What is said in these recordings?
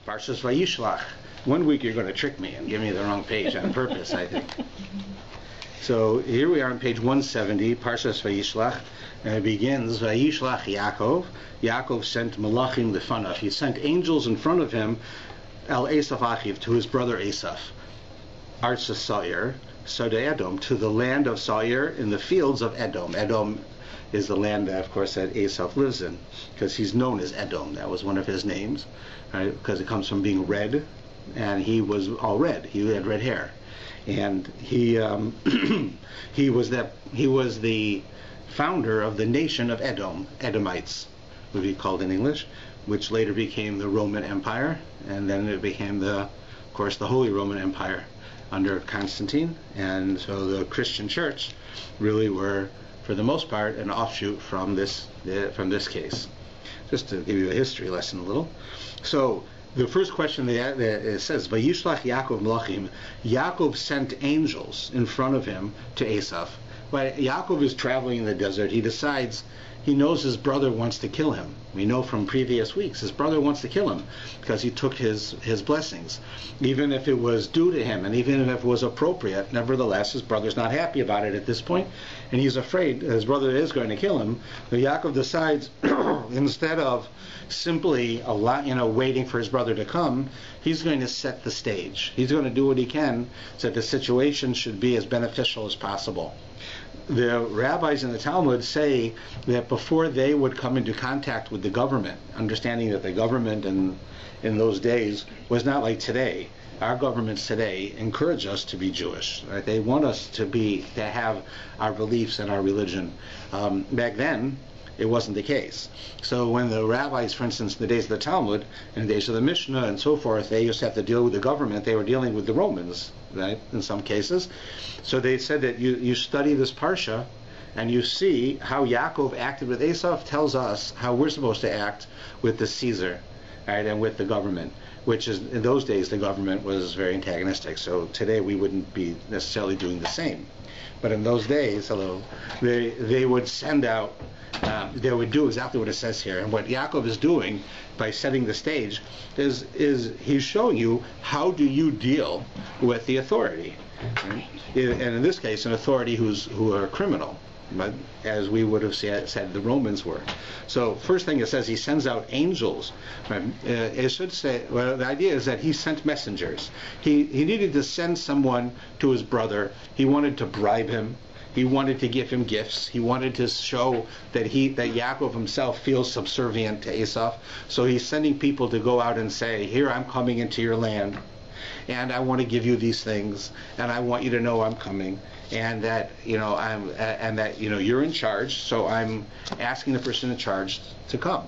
Parshas Vayishlach. One week you're going to trick me and give me the wrong page on purpose, I think. So here we are on page 170, Parshas Vayishlach, and it begins, Vayishlach Yaakov. Yaakov sent Malachim Lefanav. He sent angels in front of him, El Esav Achiv, to his brother Esav. Arza Sair, Sode Edom, to the land of Sair in the fields of Edom. Edom is the land that, of course, that Esav lives in, because he's known as Edom. That was one of his names, right? Because it comes from being red, and he was all red. He had red hair, and he was the founder of the nation of Edom. Edomites would be called in English, which later became the Roman Empire, and then it became of course, the Holy Roman Empire under Constantine. And so the Christian Church really were, for the most part, an offshoot from this case. Just to give you a history lesson a little. So the first question that it says, Vayishlach Yaakov Melachim. Yaakov sent angels in front of him to Esav. When Yaakov is traveling in the desert, he knows his brother wants to kill him. We know from previous weeks his brother wants to kill him because he took his blessings. Even if it was due to him and even if it was appropriate, nevertheless his brother's not happy about it at this point, and he's afraid his brother is going to kill him. So Yaakov decides, instead of simply waiting for his brother to come, he's going to set the stage. He's going to do what he can so that the situation should be as beneficial as possible. The rabbis in the Talmud say that before they would come into contact with the government, understanding that the government in those days was not like today. Our governments today encourage us to be Jewish. Right? They want us to have our beliefs and our religion. Back then, it wasn't the case. So when the rabbis, for instance, in the days of the Talmud, in the days of the Mishnah and so forth, they used to have to deal with the government. They were dealing with the Romans, right, in some cases. So they said that you study this Parsha and you see how Yaakov acted with Esav tells us how we're supposed to act with the Caesar, right, and with the government, which is, in those days, the government was very antagonistic. So today we wouldn't be necessarily doing the same. But in those days, they would send out, they would do exactly what it says here. And what Yaakov is doing by setting the stage is he's showing you how do you deal with the authority. Right? And in this case, an authority who are criminal, but as we would have said the Romans were. So first thing it says, he sends out angels. Right? It should say, well, the idea is that he sent messengers. He needed to send someone to his brother. He wanted to bribe him. He wanted to give him gifts. He wanted to show that Yaakov himself feels subservient to Esav. So he's sending people to go out and say, here, I'm coming into your land, and I want to give you these things, and I want you to know I'm coming, and that you're in charge. So I'm asking the person in charge to come.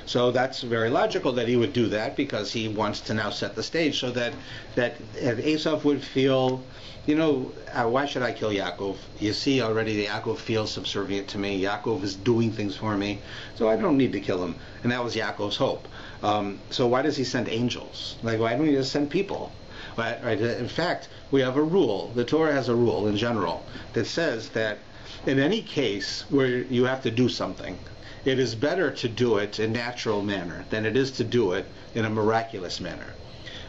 So that's very logical that he would do that, because he wants to now set the stage so that Esav would feel, why should I kill Yaakov? You see already that Yaakov feels subservient to me. Yaakov is doing things for me, so I don't need to kill him. And that was Yaakov's hope. So why does he send angels? Like, why don't he just send people? Right? In fact, we have a rule. The Torah has a rule in general that says that in any case where you have to do something, it is better to do it in a natural manner than it is to do it in a miraculous manner.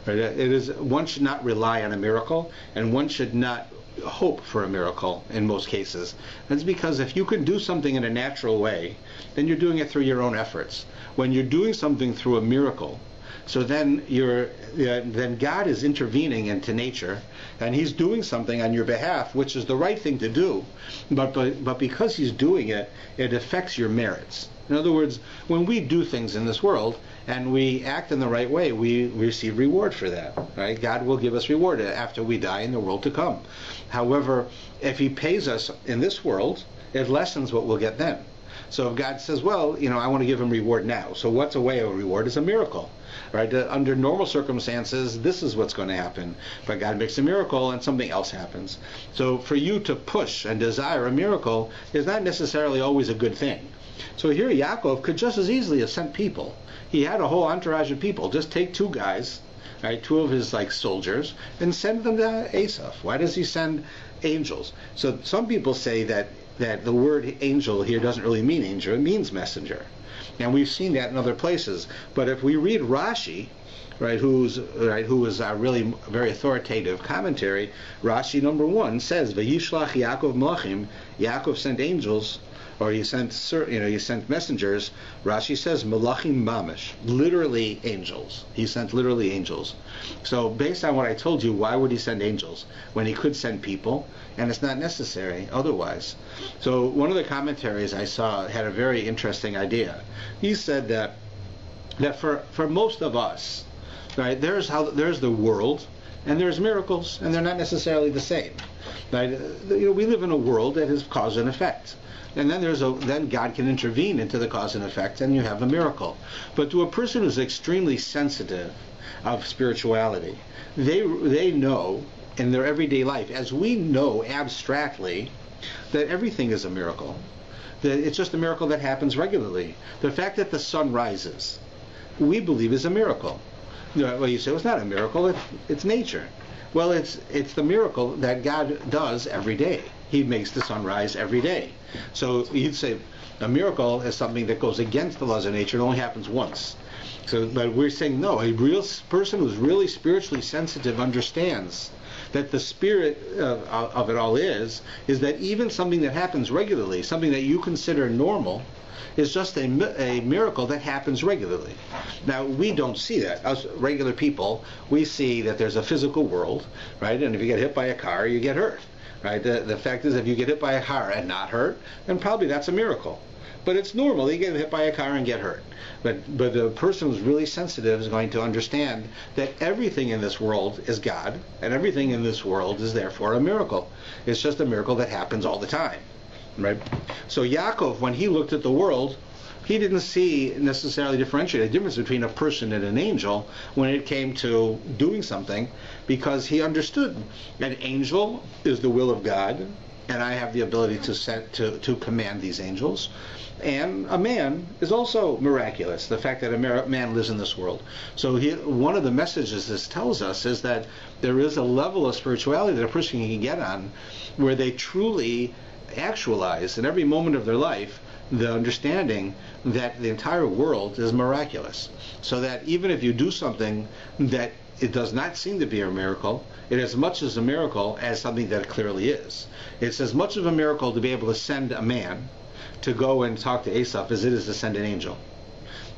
Right? One should not rely on a miracle, and one should not hope for a miracle in most cases. That's because if you can do something in a natural way, then you're doing it through your own efforts. When you're doing something through a miracle, so then God is intervening into nature, and he's doing something on your behalf, which is the right thing to do, but because he's doing it, it affects your merits. In other words, when we do things in this world and we act in the right way, we receive reward for that. Right? God will give us reward after we die in the world to come. However, if he pays us in this world, it lessens what we'll get then. So if God says, well, I want to give him reward now. So what's a way of a reward? Is a miracle. Right? Under normal circumstances, this is what's going to happen. But God makes a miracle and something else happens. So for you to push and desire a miracle is not necessarily always a good thing. So here Yaakov could just as easily have sent people. He had a whole entourage of people. Just take two guys, right, two of his soldiers, and send them to Esav. Why does he send angels? So some people say that the word angel here doesn't really mean angel, it means messenger. And we've seen that in other places. But if we read Rashi, who is a really very authoritative commentary, Rashi number 1 says, Vayishlach Yaakov Melachim, Yaakov sent angels, or he sent messengers. Rashi says Melachim Mamish, literally angels. He sent literally angels. So based on what I told you, why would he send angels when he could send people? And it's not necessary otherwise. So one of the commentaries I saw had a very interesting idea. He said that for most of us, right, there's the world, and there's miracles, and they're not necessarily the same. Right? We live in a world that is cause and effect. And then then God can intervene into the cause and effect, and you have a miracle. But to a person who's extremely sensitive of spirituality, they know in their everyday life, as we know abstractly, that everything is a miracle. That it's just a miracle that happens regularly. The fact that the sun rises, we believe is a miracle. Well, you say, well, it's not a miracle, it's nature. Well, it's the miracle that God does every day. He makes the sun rise every day. So you'd say a miracle is something that goes against the laws of nature. It only happens once. But we're saying no. A real person who's really spiritually sensitive understands that the spirit of it all is that even something that happens regularly, something that you consider normal, is just a miracle that happens regularly. Now, we don't see that. Us regular people, we see that there's a physical world, right? And if you get hit by a car, you get hurt. Right? The fact is, if you get hit by a car and not hurt, then probably that's a miracle. But it's normal. You get hit by a car and get hurt. But the person who's really sensitive is going to understand that everything in this world is God, and everything in this world is therefore a miracle. It's just a miracle that happens all the time. Right? So Yaakov, when he looked at the world, he didn't see necessarily differentiate a difference between a person and an angel when it came to doing something, because he understood an angel is the will of God, and I have the ability to command these angels. And a man is also miraculous, the fact that a man lives in this world. So one of the messages this tells us is that there is a level of spirituality that a person can get on where they truly actualize in every moment of their life the understanding that the entire world is miraculous. So that even if you do something that it does not seem to be a miracle, it is as much as a miracle as something that it clearly is. It's as much of a miracle to be able to send a man to go and talk to Esau as it is to send an angel.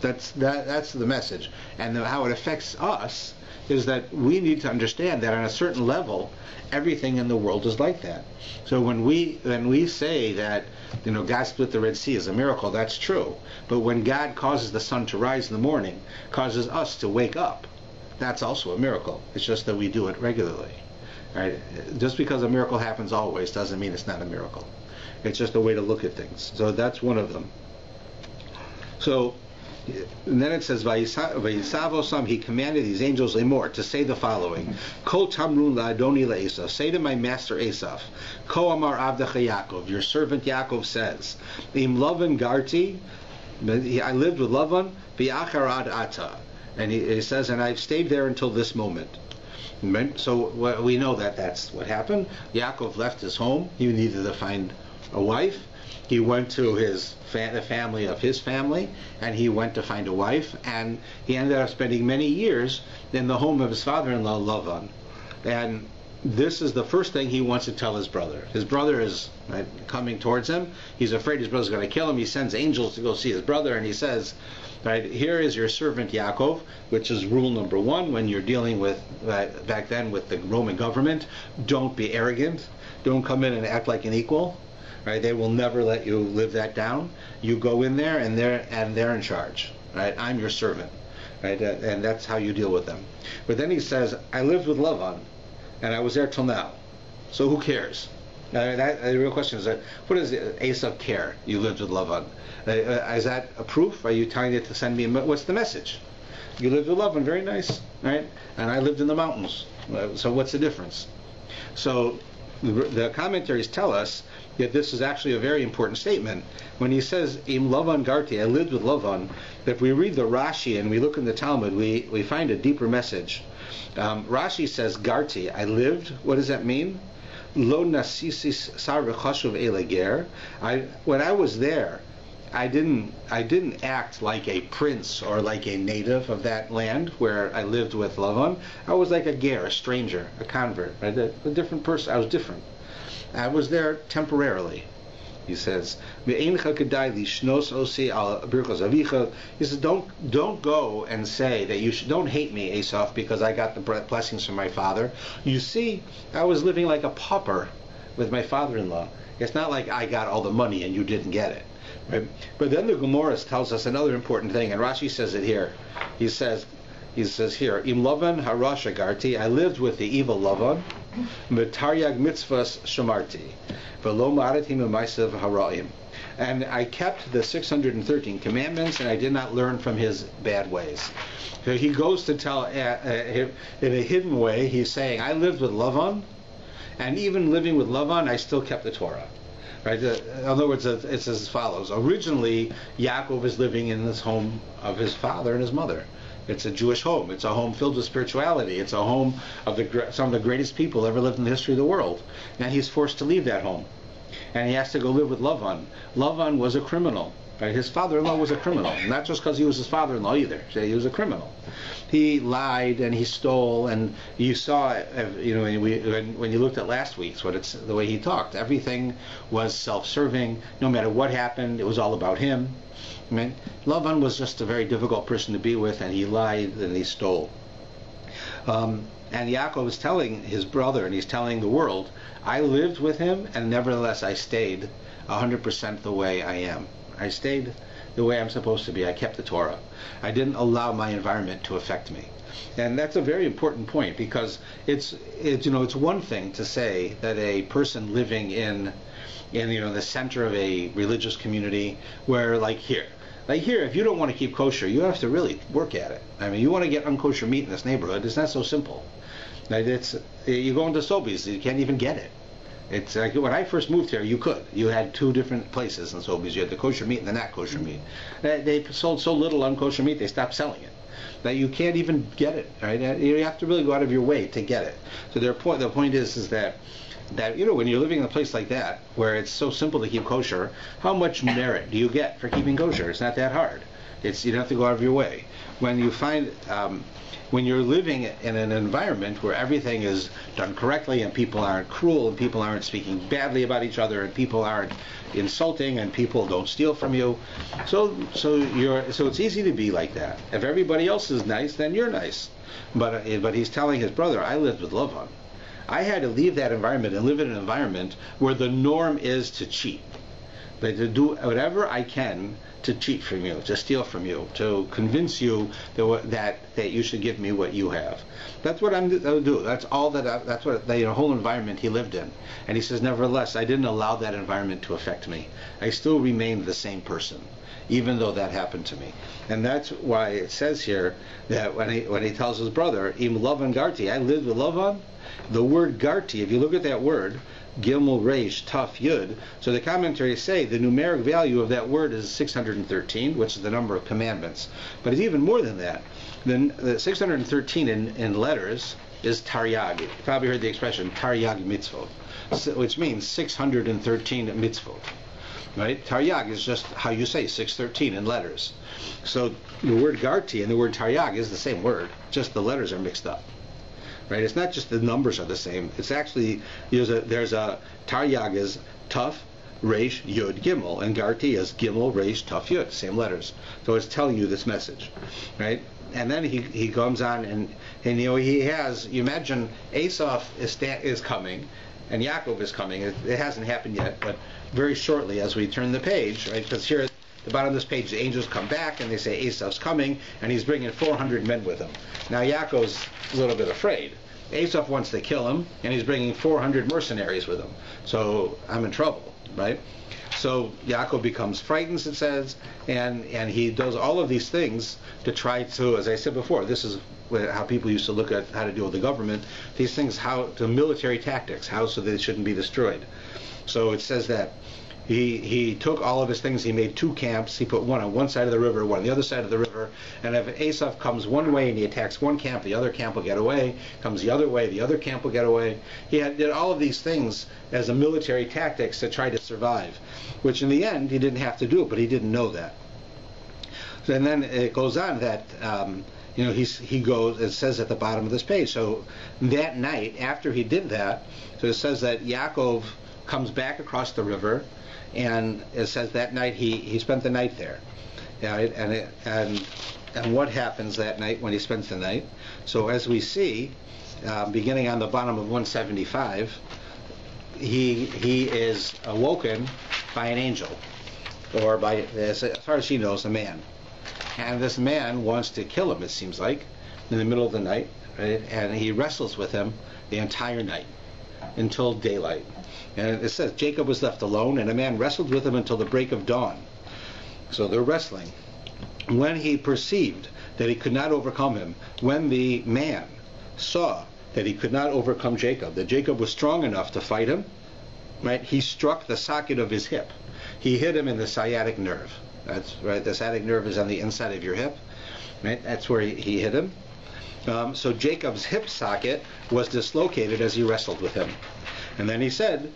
That's the message. And how it affects us is that we need to understand that on a certain level, everything in the world is like that. So when we say that God split the Red Sea is a miracle, that's true. But when God causes the sun to rise in the morning, causes us to wake up, that's also a miracle. It's just that we do it regularly. Right? Just because a miracle happens always doesn't mean it's not a miracle. It's just a way to look at things. So that's one of them. So, and then it says, Vayisavosam, he commanded these angels lemor, to say the following: Kol tamrun la'adoni la'Esav, say to my master Esav, Ko amar avdecha Yaakov, your servant Yaakov says, Im Lavan garti, I lived with Lavan, v'achar ad ata, and he says, and I've stayed there until this moment. So we know that that's what happened. Yaakov left his home. He needed to find a wife. He went to the family of his family, and he went to find a wife, and he ended up spending many years in the home of his father-in-law, Lavan. And this is the first thing he wants to tell his brother. His brother is coming towards him. He's afraid his brother's going to kill him. He sends angels to go see his brother, and he says, here is your servant Yaakov, which is rule number 1 when you're dealing with, back then, with the Roman government. Don't be arrogant. Don't come in and act like an equal. Right? They will never let you live that down. You go in there, and they're in charge. Right? I'm your servant. Right? And that's how you deal with them. But then he says, I lived with Lavan, and I was there till now. So who cares? The real question is, what does Esav care? You lived with Lavan. Is that a proof? Are you telling it to send me? What's the message? You lived with Lavan, very nice, right? And I lived in the mountains. So what's the difference? So the commentaries tell us that this is actually a very important statement. When he says, Im Lavan Garti, I lived with Lavan, if we read the Rashi and we look in the Talmud, we find a deeper message. Rashi says, Garti, I lived. What does that mean? Lo nasisis sar v'chashuv eleger. When I was there, I didn't act like a prince or like a native of that land where I lived with Lavan. I was like a ger, a stranger, a convert, right? A different person. I was different. I was there temporarily. He says, he says, don't go and say that you should, don't hate me, Esau, because I got the blessings from my father. You see, I was living like a pauper with my father-in-law. It's not like I got all the money and you didn't get it. Right? But then the Gemara tells us another important thing, and Rashi says it here. He says here, Im Lavan harasha garti, I lived with the evil Lavan, Taryag mitzvahs shamarti, v'lo ma'aratim u'maisav haraim. And I kept the 613 commandments, and I did not learn from his bad ways. So he goes to tell, in a hidden way, he's saying, I lived with Lavan, and even living with Lavan, I still kept the Torah. Right? In other words, it's as follows. Originally, Yaakov is living in this home of his father and his mother. It's a Jewish home. It's a home filled with spirituality. It's a home of some of the greatest people ever lived in the history of the world. And he's forced to leave that home. And he has to go live with Lavan. Lavan was a criminal. Right? His father-in-law was a criminal. Not just because he was his father-in-law either. He was a criminal. He lied and he stole, and you saw, when you looked at last week's, the way he talked. Everything was self-serving. No matter what happened, it was all about him. I mean, Lavan was just a very difficult person to be with, and he lied and he stole. And Yaakov is telling his brother, and he's telling the world, I lived with him, and nevertheless I stayed 100% the way I am. I stayed the way I'm supposed to be. I kept the Torah. I didn't allow my environment to affect me. And that's a very important point, because it's one thing to say that a person living in the center of a religious community where, like here, if you don't want to keep kosher, you have to really work at it. I mean, you want to get unkosher meat in this neighborhood, it's not so simple. You go into Sobeys, you can't even get it. It's like when I first moved here, you could. You had two different places in Sobeys. You had the kosher meat and the not kosher meat. They sold so little unkosher meat, they stopped selling it. That you can't even get it. Right? You have to really go out of your way to get it. So the point is that when you're living in a place like that, where it's so simple to keep kosher, how much merit do you get for keeping kosher? It's not that hard. You don't have to go out of your way. When you find when you're living in an environment where everything is done correctly and people aren't cruel and people aren't speaking badly about each other and people aren't insulting and people don't steal from you, so it's easy to be like that. If everybody else is nice, then you're nice. But he's telling his brother, I lived with Lavan. I had to leave that environment and live in an environment where the norm is to cheat. But to do whatever I can to cheat from you, to steal from you, to convince you that you should give me what you have. That's what I'll do. That's all that's what the whole environment he lived in. And he says, nevertheless, I didn't allow that environment to affect me. I still remained the same person, even though that happened to me. And that's why it says here that when he tells his brother, Im Lavan Garti, I lived with Lavan. The word Garti, if you look at that word, Gimel Reish Taf Yud. So the commentaries say the numeric value of that word is 613, which is the number of commandments. But it's even more than that. Then the 613 in letters is Taryag. You probably heard the expression Taryag mitzvot, which means 613 mitzvot. Right? Taryag is just how you say 613 in letters. So the word Garti and the word Taryag is the same word, just the letters are mixed up. Right? It's not just the numbers are the same. It's actually there's a Taryag is Tuf, Reish, Yud, Gimel, and Garti is Gimel, Reish, Tuf, Yud, same letters. So it's telling you this message, right? And then he comes on and he has. You imagine Esau is coming, and Yaakov is coming. It hasn't happened yet, but very shortly as we turn the page, right? Because here at the bottom of this page, the angels come back and they say Esau's coming, and he's bringing 400 men with him. Now Yaakov's a little bit afraid. Esau wants to kill him, and he's bringing 400 mercenaries with him. So I'm in trouble, right? So Yaakov becomes frightened, it says, and he does all of these things to try to, as I said before, this is how people used to look at how to deal with the government. These things, the military tactics, so they shouldn't be destroyed. So it says that He took all of his things. He made 2 camps. He put one on one side of the river, one on the other side of the river. And if Esav comes one way and he attacks one camp, the other camp will get away. Comes the other way, the other camp will get away. He did all of these things as a military tactics to try to survive, which in the end he didn't have to do, but he didn't know that. And then it goes on that he goes. It says at the bottom of this page. So that night, after he did that, so it says that Yaakov comes back across the river. And it says that night he spent the night there, right? And what happens that night when he spends the night? So as we see, beginning on the bottom of 175, he is awoken by an angel, or by, as far as he knows, a man. And this man wants to kill him, it seems like, in the middle of the night, right? And he wrestles with him the entire night until daylight. And it says Jacob was left alone, and a man wrestled with him until the break of dawn. So they're wrestling. When he perceived that he could not overcome him, when the man saw that he could not overcome Jacob, that Jacob was strong enough to fight him, right? He struck the socket of his hip. He hit him in the sciatic nerve. That's right. The sciatic nerve is on the inside of your hip, right? That's where he hit him. So Jacob's hip socket was dislocated as he wrestled with him. And then he said,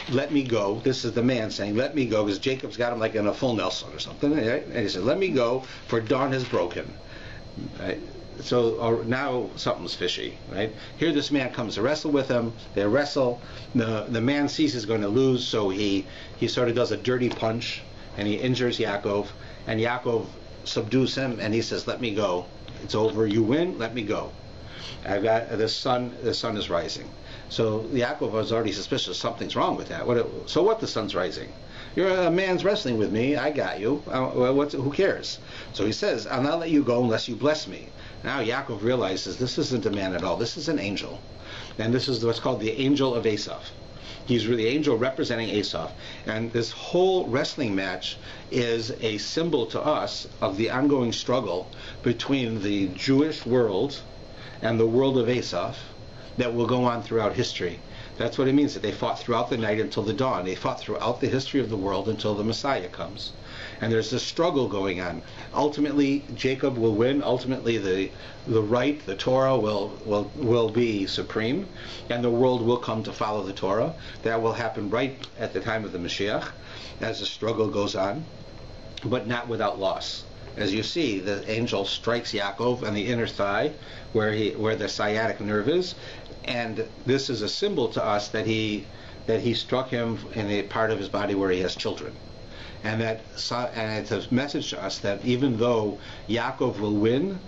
"Let me go." This is the man saying, "Let me go," because Jacob's got him like in a full Nelson or something. Right? And he said, "Let me go, for dawn has broken." Right? So now something's fishy. Right? Here this man comes to wrestle with him. They wrestle. The man sees he's going to lose, so he sort of does a dirty punch, and he injures Yaakov. And Yaakov subdues him, and he says, "Let me go. It's over. You win. Let me go. I've got the sun. The sun is rising." So Yaakov was already suspicious something's wrong with that. So what? The sun's rising. You're a man's wrestling with me. I got you. Who cares? So he says, "I'll not let you go unless you bless me." Now Yaakov realizes this isn't a man at all. This is an angel, and this is what's called the angel of Esav. He's the angel representing Esav, and this whole wrestling match is a symbol to us of the ongoing struggle between the Jewish world and the world of Esav that will go on throughout history. That's what it means, that they fought throughout the night until the dawn. They fought throughout the history of the world until the Messiah comes. And there's this struggle going on. Ultimately, Jacob will win. Ultimately, the right, the Torah, will be supreme, and the world will come to follow the Torah. That will happen right at the time of the Mashiach, as the struggle goes on, but not without loss. As you see, the angel strikes Yaakov on the inner thigh, where the sciatic nerve is, and this is a symbol to us that he struck him in a part of his body where he has children, and it's a message to us that even though Yaakov will win,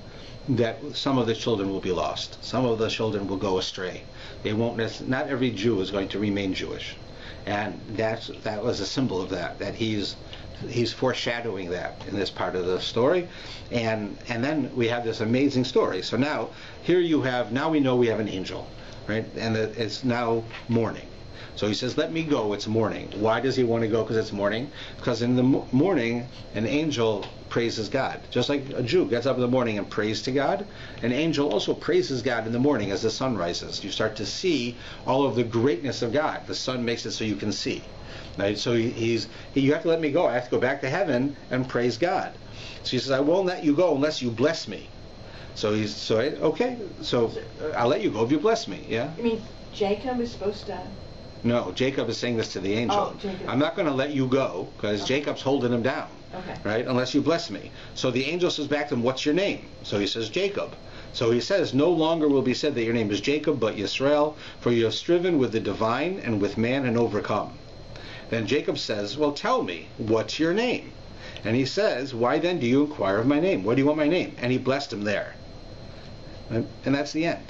that some of the children will be lost. Some of the children will go astray. They won't. Not every Jew is going to remain Jewish, and that was a symbol of that. That he's foreshadowing that in this part of the story, and then we have this amazing story. So now now we know we have an angel, right? And it's now morning. So he says, "Let me go, it's morning." Why does he want to go? Because it's morning. Because in the morning, an angel praises God. Just like a Jew gets up in the morning and prays to God, an angel also praises God in the morning as the sun rises. You start to see all of the greatness of God. The sun makes it so you can see. Right? So you have to let me go. I have to go back to heaven and praise God. So he says, "I won't let you go unless you bless me." So okay. So I'll let you go if you bless me. Yeah. You mean Jacob is supposed to? No, Jacob is saying this to the angel. Oh, Jacob. "I'm not going to let you go because Okay. Jacob's holding him down. Okay. Right? Unless you bless me." So the angel says back to him, "What's your name?" So he says, "Jacob." So he says, "No longer will be said that your name is Jacob, but Yisrael, for you have striven with the divine and with man and overcome." Then Jacob says, "Well, tell me, what's your name?" And he says, "Why then do you inquire of my name? What do you want my name?" And he blessed him there. And that's the end.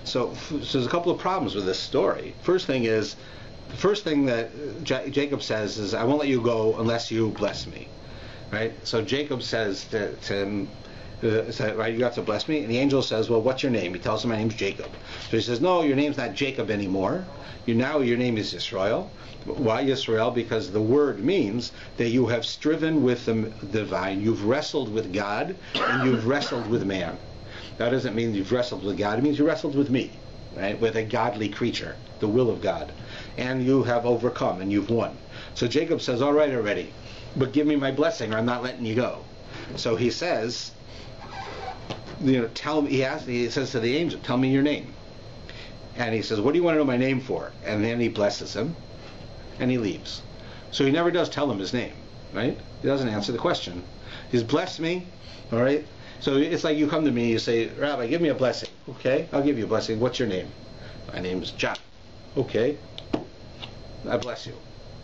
So there's a couple of problems with this story. The first thing that Jacob says is, "I won't let you go unless you bless me." Right? So Jacob says to him, right, "You have to bless me." And the angel says, "Well, what's your name?" He tells him, "My name's Jacob." So he says, "No, your name's not Jacob anymore. Your name is Yisrael." Why Yisrael? Because the word means that you have striven with the divine. You've wrestled with God, and you've wrestled with man. That doesn't mean you've wrestled with God. It means you wrestled with me. right, with a godly creature, the will of God. And you have overcome and you've won. So Jacob says, all right already, but give me my blessing or I'm not letting you go. So he says, tell me, he says to the angel, tell me your name. And he says, what do you want to know my name for? And then he blesses him and he leaves. So he never does tell him his name, right? He doesn't answer the question. He's blessed me, all right? So it's like you come to me and you say, Rabbi, give me a blessing. Okay, I'll give you a blessing. What's your name? My name is John. Okay, I bless you.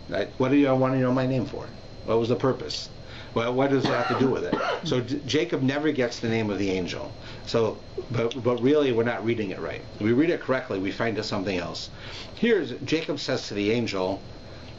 Right? What do you want to know my name for? What was the purpose? Well, what does that have to do with it? So Jacob never gets the name of the angel. So, but really we're not reading it right. If we read it correctly, we find it something else. Here's Jacob says to the angel,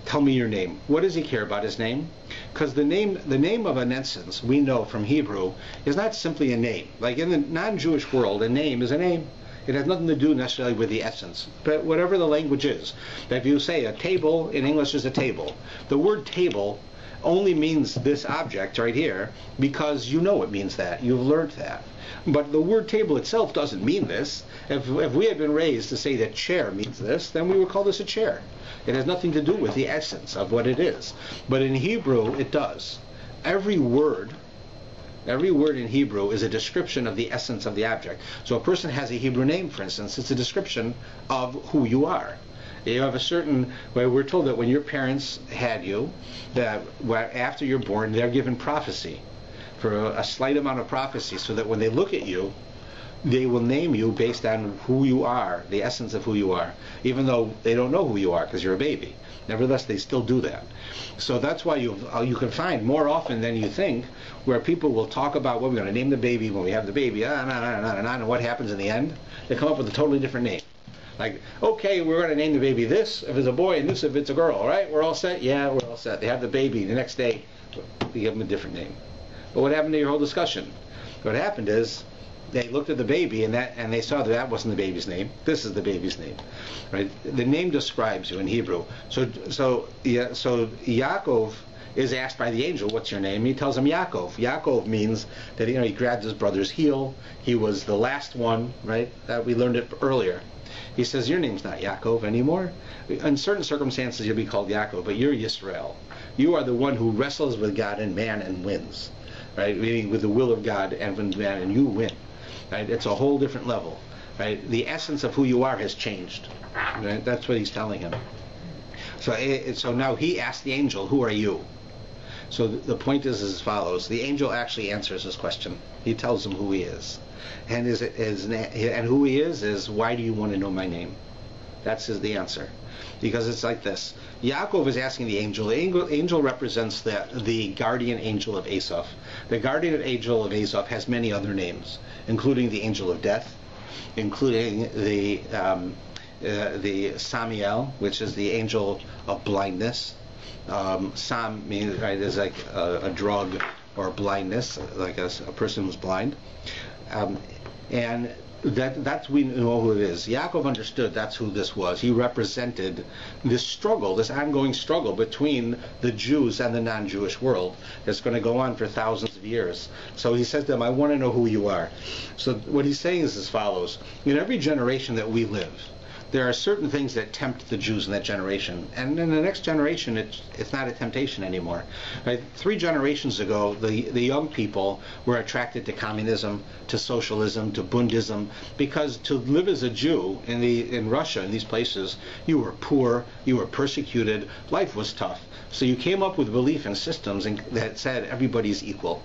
tell me your name. What does he care about his name? Because the name of an essence, we know from Hebrew, is not simply a name. Like in the non-Jewish world, a name is a name. It has nothing to do necessarily with the essence, but whatever the language is. If you say a table, in English is a table. The word table only means this object right here because you know it means that. You've learned that. But the word table itself doesn't mean this. If we had been raised to say that chair means this, then we would call this a chair. It has nothing to do with the essence of what it is. But in Hebrew, it does. Every word in Hebrew is a description of the essence of the object. So a person has a Hebrew name, for instance, it's a description of who you are. You have a certain, well, we're told that when your parents had you, that after you're born, they're given prophecy, for a slight amount of prophecy, so that when they look at you, they will name you based on who you are, the essence of who you are, even though they don't know who you are because you're a baby. Nevertheless, they still do that. So that's why you can find more often than you think where people will talk about what we're going to name the baby when we have the baby, and what happens in the end. They come up with a totally different name. Like, okay, we're going to name the baby this if it's a boy and this if it's a girl, all right? We're all set? Yeah, we're all set. They have the baby. The next day, we give them a different name. But what happened to your whole discussion? What happened is they looked at the baby and they saw that wasn't the baby's name. This is the baby's name, right? The name describes you in Hebrew. So Yaakov is asked by the angel, "What's your name?" He tells him Yaakov. Yaakov means that he grabbed his brother's heel. He was the last one, right? That we learned it earlier. He says, your name's not Yaakov anymore. In certain circumstances, you'll be called Yaakov, but you're Yisrael. You are the one who wrestles with God and man and wins, right? Meaning with the will of God and with man, and you win, right? It's a whole different level, right? The essence of who you are has changed, right? That's what he's telling him. So now he asks the angel, who are you? So the point is as follows. The angel actually answers this question. He tells him who he is. And who he is why do you want to know my name? That's the answer. Because it's like this. Yaakov is asking the angel. The angel represents the guardian angel of Esau. The guardian angel of Esau has many other names, including the angel of death, including the Samiel, which is the angel of blindness. Sam means, right, is like a drug or blindness, like a person who's blind. And that's we know who it is. Yaakov understood that's who this was. He represented this struggle, this ongoing struggle between the Jews and the non-Jewish world that's going to go on for thousands of years. So he says to them, I want to know who you are. So what he's saying is as follows. In every generation that we live, there are certain things that tempt the Jews in that generation. And in the next generation, it's not a temptation anymore. Right? 3 generations ago, the young people were attracted to communism, to socialism, to Bundism, because to live as a Jew in Russia, in these places, you were poor, you were persecuted, life was tough. So you came up with belief in systems that said everybody's equal.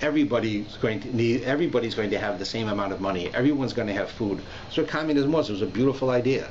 Everybody's going to have the same amount of money. Everyone's going to have food. That's what communism was. It was a beautiful idea.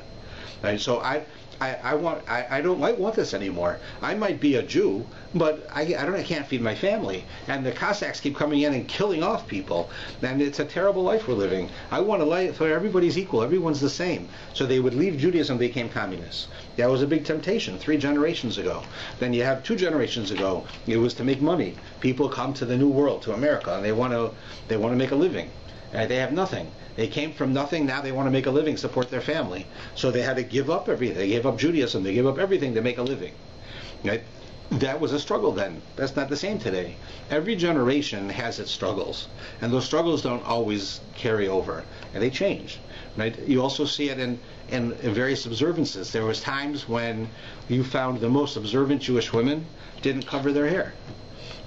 Right? So I don't want this anymore. I might be a Jew, but I can't feed my family. And the Cossacks keep coming in and killing off people. And it's a terrible life we're living. I want a life where everybody's equal. Everyone's the same. So they would leave Judaism and became communists. That was a big temptation 3 generations ago. Then you have 2 generations ago. It was to make money. People come to the New World, to America, and they want to make a living. They have nothing. They came from nothing. Now they want to make a living, support their family. So they had to give up everything. They gave up Judaism. They gave up everything to make a living. Right? That was a struggle then. That's not the same today. Every generation has its struggles, and those struggles don't always carry over, and they change. Right? You also see it in various observances. There was times when you found the most observant Jewish women didn't cover their hair.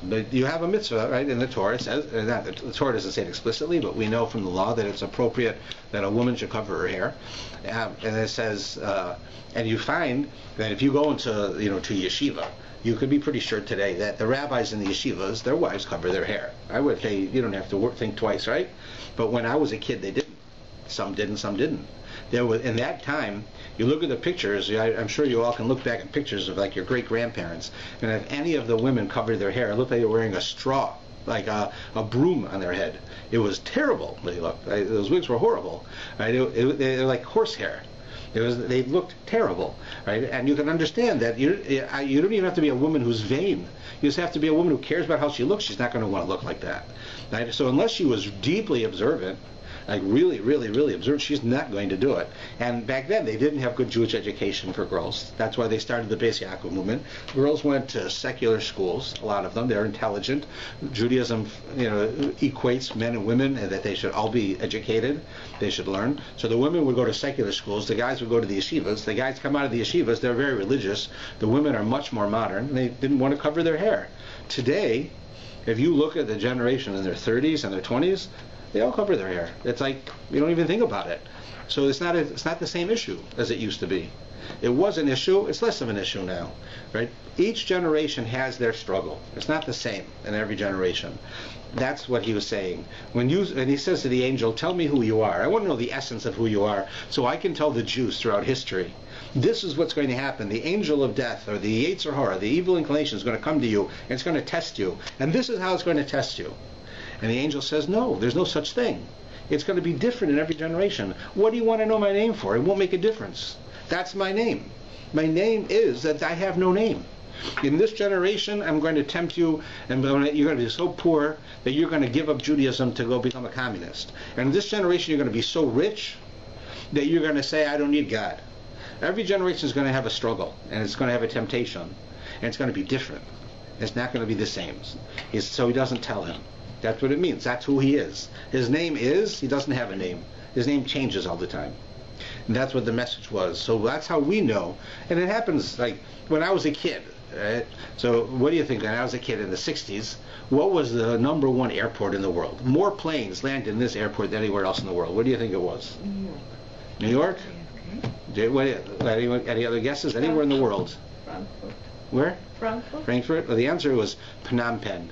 But you have a mitzvah, right? In the Torah, it says, the Torah doesn't say it explicitly, but we know from the law that it's appropriate that a woman should cover her hair. And it says, and you find that if you go into, to yeshiva, you could be pretty sure today that the rabbis in the yeshivas, their wives cover their hair. I would say you don't have to think twice, right? But when I was a kid, they didn't. Some did and some didn't. There was, in that time, you look at the pictures, I'm sure you all can look back at pictures of like your great-grandparents, and if any of the women covered their hair, it looked like they were wearing a straw, like a broom on their head. It was terrible. They looked. Those wigs were horrible. Right? They were like horsehair. They looked terrible, right? And you can understand that you don't even have to be a woman who's vain. You just have to be a woman who cares about how she looks. She's not going to want to look like that, right? So unless she was deeply observant, like really, really, really observant, she's not going to do it. And back then, they didn't have good Jewish education for girls. That's why they started the Beis Yaakov movement. Girls went to secular schools, a lot of them. They're intelligent. Judaism, equates men and women, and that they should all be educated. They should learn. So the women would go to secular schools. The guys would go to the yeshivas. The guys come out of the yeshivas. They're very religious. The women are much more modern. They didn't want to cover their hair. Today, if you look at the generation in their 30s and their 20s, they all cover their hair. It's like you don't even think about it. So it's not the same issue as it used to be. It was an issue. It's less of an issue now, right? Each generation has their struggle. It's not the same in every generation. That's what he was saying. And he says to the angel, "Tell me who you are. I want to know the essence of who you are, so I can tell the Jews throughout history. This is what's going to happen. The angel of death, or the Yetzer Hara, the evil inclination, is going to come to you, and it's going to test you. And this is how it's going to test you." And the angel says, "No, there's no such thing. It's going to be different in every generation. What do you want to know my name for? It won't make a difference. That's my name. My name is that I have no name. In this generation, I'm going to tempt you, and you're going to be so poor that you're going to give up Judaism to go become a communist. And in this generation, you're going to be so rich that you're going to say, I don't need God." Every generation is going to have a struggle, and it's going to have a temptation, and it's going to be different. It's not going to be the same. So he doesn't tell him. That's what it means. That's who he is. His name is, he doesn't have a name. His name changes all the time. And that's what the message was. So that's how we know. And it happens like when I was a kid. Right? So what do you think? When I was a kid in the 60s, what was the #1 airport in the world? More planes landed in this airport than anywhere else in the world. What do you think it was? New York? Any other guesses? Anywhere in the world? Frankfurt. Where? Frankfurt. Frankfurt? Well, the answer was Phnom Penh.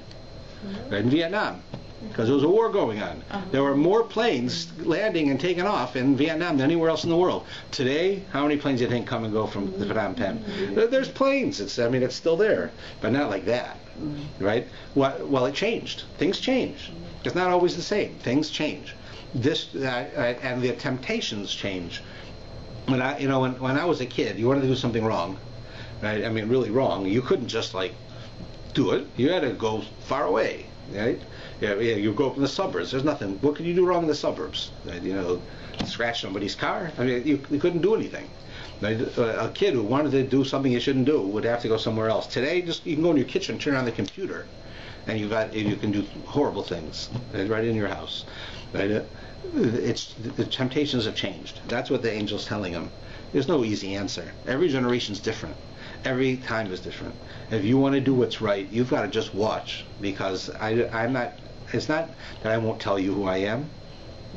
In Vietnam, because there was a war going on. There were more planes landing and taking off in Vietnam than anywhere else in the world. Today, how many planes do you think come and go from the Phnom Penh? There's planes. It's still there, but not like that, right? Well, it changed. Things change. It's not always the same. Things change. And the temptations change. When I was a kid, you wanted to do something wrong, right? I mean, really wrong. You couldn't just do it. You had to go far away, right? Yeah, you go up in the suburbs. There's nothing. What could you do wrong in the suburbs? Right? Scratch somebody's car. I mean, you couldn't do anything. Right? A kid who wanted to do something he shouldn't do would have to go somewhere else. Today, you can go in your kitchen, turn on the computer, and you can do horrible things right in your house. Right? The temptations have changed. That's what the angel's telling him. There's no easy answer. Every generation's different. Every time is different. If you want to do what's right, you've got to just watch, because I'm not. It's not that I won't tell you who I am.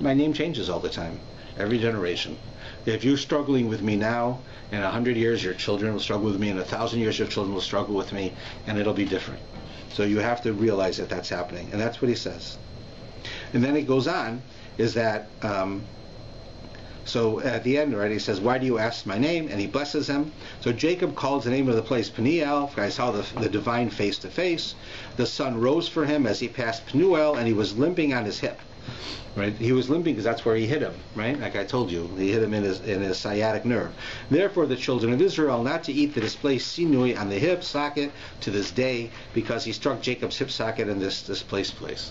My name changes all the time, every generation. If you're struggling with me now, in 100 years your children will struggle with me, in 1,000 years your children will struggle with me, and it'll be different. So you have to realize that that's happening, and that's what he says. And then it goes on, is that. So at the end, right, he says, "Why do you ask my name?" And he blesses him. So Jacob calls the name of the place Peniel, for I saw the divine face to face. The sun rose for him as he passed Penuel, and he was limping on his hip. Right? He was limping because that's where he hit him, right? Like I told you, he hit him in his sciatic nerve. Therefore, the children of Israel not to eat the displaced sinui on the hip socket to this day, because he struck Jacob's hip socket in this displaced place.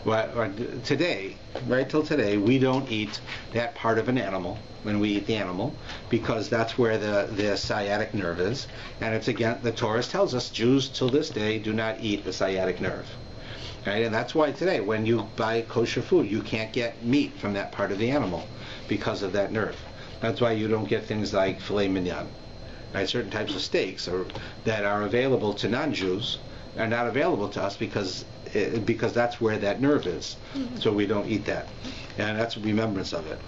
Well, today, right till today, we don't eat that part of an animal when we eat the animal, because that's where the sciatic nerve is, and it's again, the Torah tells us Jews till this day do not eat the sciatic nerve. Right? And that's why today, when you buy kosher food, you can't get meat from that part of the animal because of that nerve. That's why you don't get things like filet mignon. Right? Certain types of steaks that are available to non-Jews are not available to us because that's where that nerve is. So we don't eat that. And that's a remembrance of it.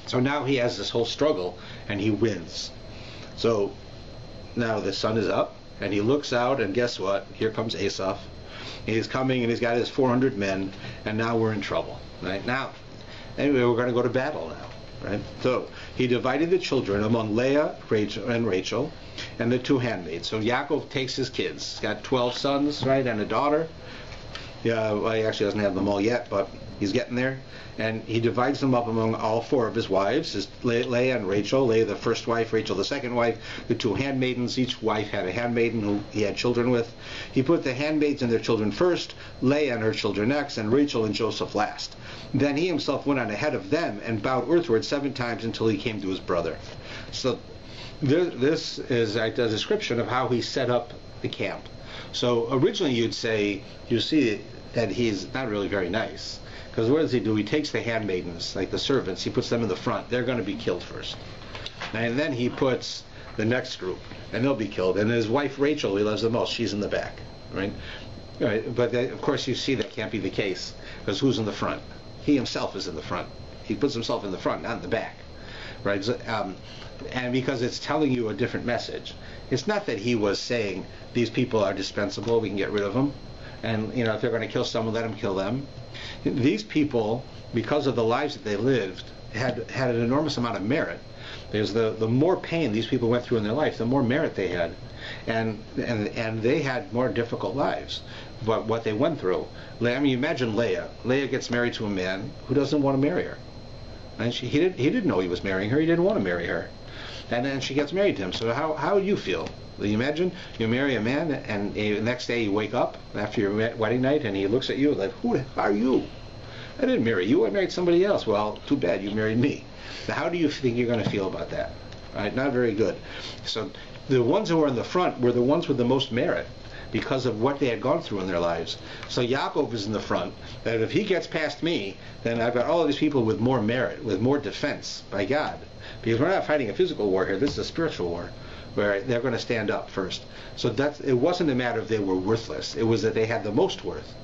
So now he has this whole struggle, and he wins. So now the sun is up, and he looks out, and guess what? Here comes Esau. He's coming, and he's got his 400 men, and now we're in trouble. Right now, anyway, we're going to go to battle now. Right? So he divided the children among Leah, Rachel, and the two handmaids. So Yaakov takes his kids. He's got 12 sons, right, and a daughter. Yeah, well, he actually doesn't have them all yet, but he's getting there. And he divides them up among all four of his wives, his Leah and Rachel. Leah the first wife, Rachel the second wife, the two handmaidens. Each wife had a handmaiden who he had children with. He put the handmaids and their children first, Leah and her children next, and Rachel and Joseph last. Then he himself went on ahead of them and bowed earthward 7 times until he came to his brother. So this is a description of how he set up the camp. So originally you see that he's not really very nice. Because what does he do? He takes the handmaidens, like the servants, he puts them in the front. They're going to be killed first. And then he puts the next group, and they'll be killed. And his wife Rachel, he loves the most, she's in the back. Right? But of course you see that can't be the case, because who's in the front? He himself is in the front. He puts himself in the front, not in the back. Right? And because it's telling you a different message. It's not that he was saying, these people are dispensable, we can get rid of them. And if they're going to kill someone, let them kill them. These people, because of the lives that they lived, had an enormous amount of merit. There's the more pain these people went through in their life, the more merit they had, and they had more difficult lives. But what they went through, I mean, imagine Leah. Leah gets married to a man who doesn't want to marry her, and he didn't know he was marrying her. He didn't want to marry her, and then she gets married to him. So how do you feel? Well, you imagine you marry a man, and the next day you wake up after your wedding night, and he looks at you like, "Who are you? I didn't marry you. I married somebody else." Well, too bad, you married me. Now, how do you think you're going to feel about that? Right? Not very good. So the ones who were in the front were the ones with the most merit because of what they had gone through in their lives. So Yaakov is in the front. That if he gets past me, then I've got all of these people with more merit, with more defense by God. Because we're not fighting a physical war here. This is a spiritual war, where they're going to stand up first. So it wasn't a matter of they were worthless. It was that they had the most worth.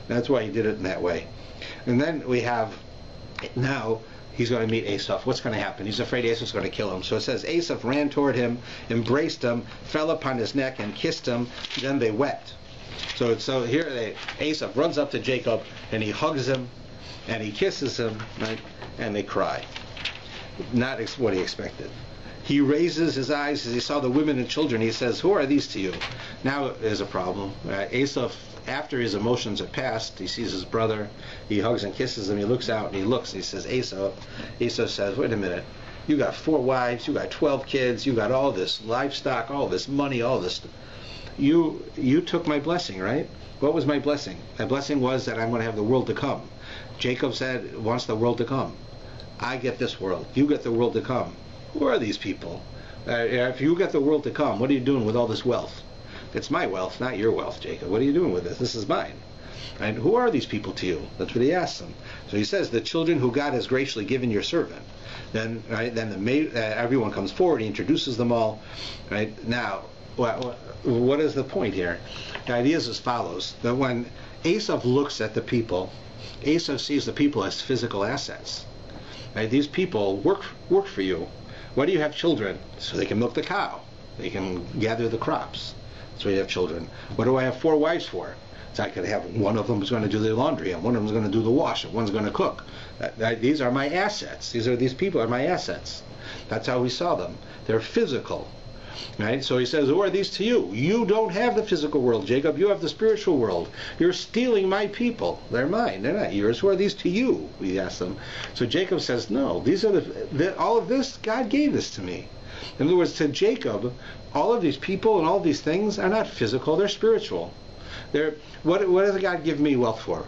That's why he did it in that way. And then we have, now he's going to meet Esau. What's going to happen? He's afraid Esau's going to kill him. So it says, Esau ran toward him, embraced him, fell upon his neck and kissed him. Then they wept. So here Esau runs up to Jacob, and he hugs him, and he kisses him, right? And they cry. Not what he expected. He raises his eyes as he saw the women and children. He says, "Who are these to you?" Now there's a problem. Esau, after his emotions are passed, he sees his brother. He hugs and kisses him. He looks out and he looks. And he says, Esau says, "Wait a minute. You got 4 wives. You got 12 kids. You got all this livestock, all this money, all this. You took my blessing, right? What was my blessing? My blessing was that I'm going to have the world to come. Jacob said, wants the world to come. I get this world. You get the world to come. Who are these people? If you get the world to come, what are you doing with all this wealth? It's my wealth, not your wealth, Jacob. What are you doing with this? This is mine. And who are these people to you? That's what he asks them. So he says, the children who God has graciously given your servant. Then the maid, everyone comes forward. He introduces them all. Right now, what is the point here? The idea is as follows: that when Esau looks at the people, Esau sees the people as physical assets. Right? These people work for you. Why do you have children? So they can milk the cow. They can gather the crops. That's why you have children. What do I have 4 wives for? So I could have one of them is going to do the laundry, and one of them is going to do the wash, and one's going to cook. These are my assets. These people are my assets. That's how we saw them. They're physical. Right? So he says, who are these to you? You don't have the physical world, Jacob. You have the spiritual world. You're stealing my people. They're mine. They're not yours. Who are these to you? He asks them. So Jacob says, no, these are all of this, God gave this to me. In other words, to Jacob, all of these people and all these things are not physical, they're spiritual. What does God give me wealth for?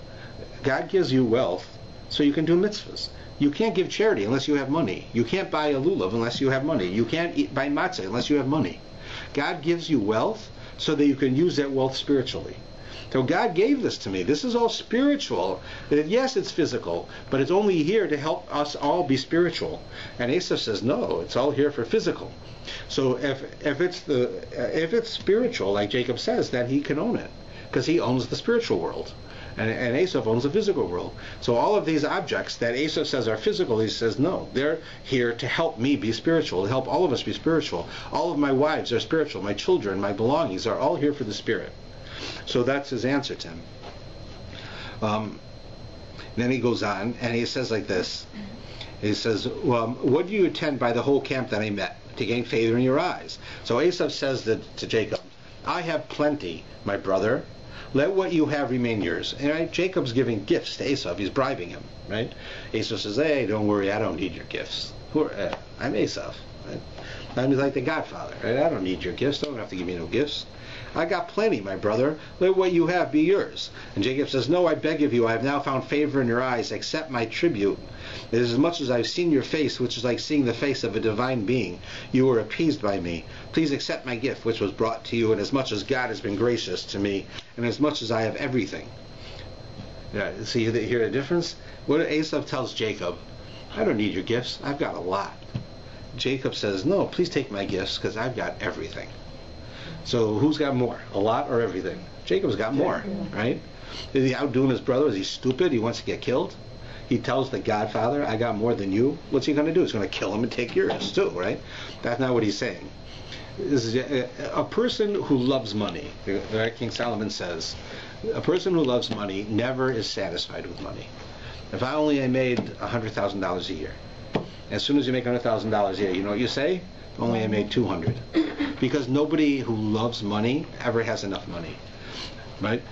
God gives you wealth so you can do mitzvahs. You can't give charity unless you have money. You can't buy a lulav unless you have money. You can't buy matzah unless you have money. God gives you wealth so that you can use that wealth spiritually. So God gave this to me. This is all spiritual. Yes, it's physical, but it's only here to help us all be spiritual. And Esau says, no, it's all here for physical. So if it's spiritual, like Jacob says, then he can own it, because he owns the spiritual world. And Esau owns the physical world. So all of these objects that Esau says are physical, he says, no, they're here to help me be spiritual, to help all of us be spiritual. All of my wives are spiritual. My children, my belongings are all here for the spirit. So that's his answer to him. Then he goes on, and he says like this. He says, what do you intend by the whole camp that I met, to gain favor in your eyes? So Esau says to Jacob, I have plenty, my brother. Let what you have remain yours. And right, Jacob's giving gifts to Esau. He's bribing him. Right? Esau says, hey, don't worry, I don't need your gifts. I'm Esau. Right? I'm like the Godfather. Right? I don't need your gifts. Don't have to give me no gifts. I got plenty, my brother. Let what you have be yours. And Jacob says, no, I beg of you, I have now found favor in your eyes. Accept my tribute. It is as much as I've seen your face, which is like seeing the face of a divine being. You were appeased by me. Please accept my gift, which was brought to you, and as much as God has been gracious to me, and as much as I have everything. Yeah, see, you hear the difference? What Esau tells Jacob, I don't need your gifts. I've got a lot. Jacob says, no, please take my gifts, because I've got everything. So who's got more, a lot or everything? Jacob's got more, right? Is he outdoing his brother? Is he stupid? He wants to get killed? He tells the Godfather, I got more than you. What's he going to do? He's going to kill him and take yours too, right? That's not what he's saying. This is a person who loves money. King Solomon says, a person who loves money never is satisfied with money. If I only made $100,000 a year, as soon as you make $100,000 a year, you know what you say? Only I made 200. Because nobody who loves money ever has enough money. Right?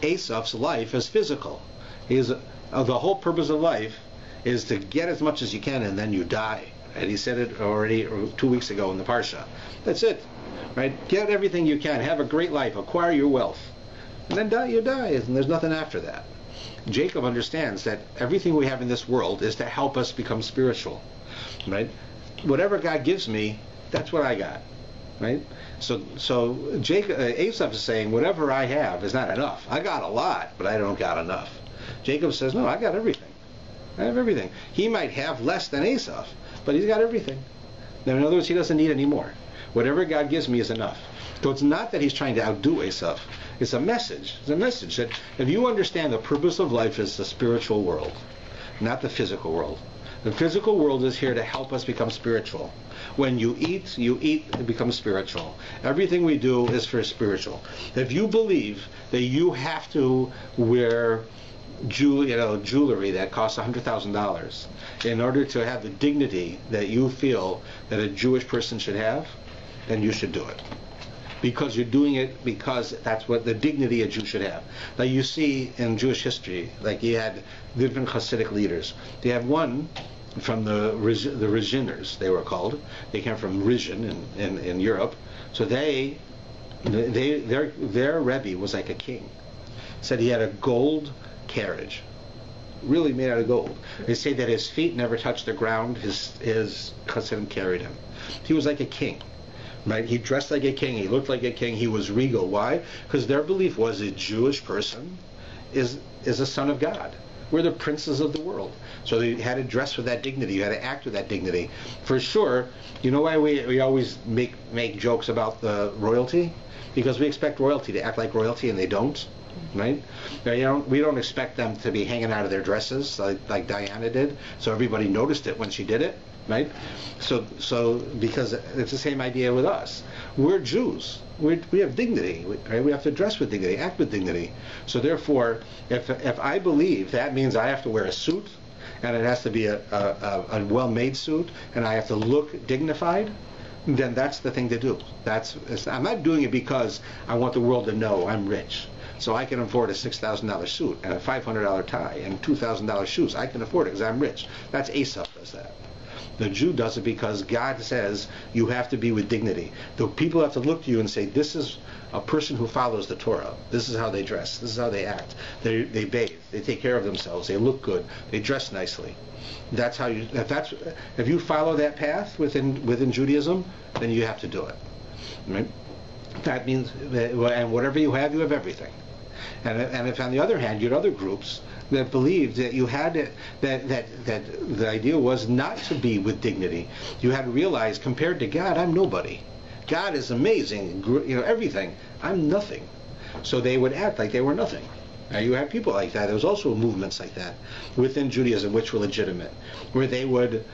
Esau's life is physical. The whole purpose of life is to get as much as you can and then you die. And he said it already 2 weeks ago in the Parsha. That's it. Right? Get everything you can. Have a great life. Acquire your wealth. And then die, you die. And there's nothing after that. Jacob understands that everything we have in this world is to help us become spiritual. Right? Whatever God gives me, that's what I got, right? So Esau is saying, whatever I have is not enough. I got a lot, but I don't got enough. Jacob says, no, I got everything. I have everything. He might have less than Esau, but he's got everything. Now, in other words, he doesn't need any more. Whatever God gives me is enough. So it's not that he's trying to outdo Esau. It's a message. It's a message that if you understand the purpose of life is the spiritual world, not the physical world. The physical world is here to help us become spiritual. When you eat, it becomes spiritual. Everything we do is for spiritual. If you believe that you have to wear jewelry that costs $100,000 in order to have the dignity that you feel that a Jewish person should have, then you should do it. Because you're doing it because that's what the dignity a Jew should have. Like you see in Jewish history, like you had different Hasidic leaders. They have one from the Rizhiners, they were called. They came from Rizhin in Europe. So their Rebbe was like a king. Said he had a gold carriage, really made out of gold. They say that his feet never touched the ground. His cousin carried him. He was like a king. Right? He dressed like a king. He looked like a king. He was regal. Why? Because their belief was a Jewish person is a son of God. We're the princes of the world. So you had to dress with that dignity. You had to act with that dignity. For sure, you know why we always make jokes about the royalty? Because we expect royalty to act like royalty, and they don't. Right? We don't expect them to be hanging out of their dresses like Diana did. So everybody noticed it when she did it. Right? So because it's the same idea with us. We're Jews. We have dignity. Right? We have to dress with dignity, act with dignity. So therefore, if I believe that means I have to wear a suit, and it has to be a well-made suit, and I have to look dignified, then that's the thing to do. I'm not doing it because I want the world to know I'm rich. So I can afford a $6,000 suit and a $500 tie and $2,000 shoes. I can afford it because I'm rich. That's Esau does that. The Jew does it because God says you have to be with dignity. The people have to look to you and say, this is a person who follows the Torah. This is how they dress. This is how they act. They bathe. They take care of themselves. They look good. They dress nicely. That's how you. If you follow that path within Judaism, then you have to do it. Right? That means, and whatever you have everything. And if on the other hand you had other groups that believed that you had to, that the idea was not to be with dignity, you had to realize compared to God, I'm nobody. God is amazing, everything. I'm nothing. So they would act like they were nothing. Now you had people like that. There was also movements like that within Judaism which were legitimate, where they would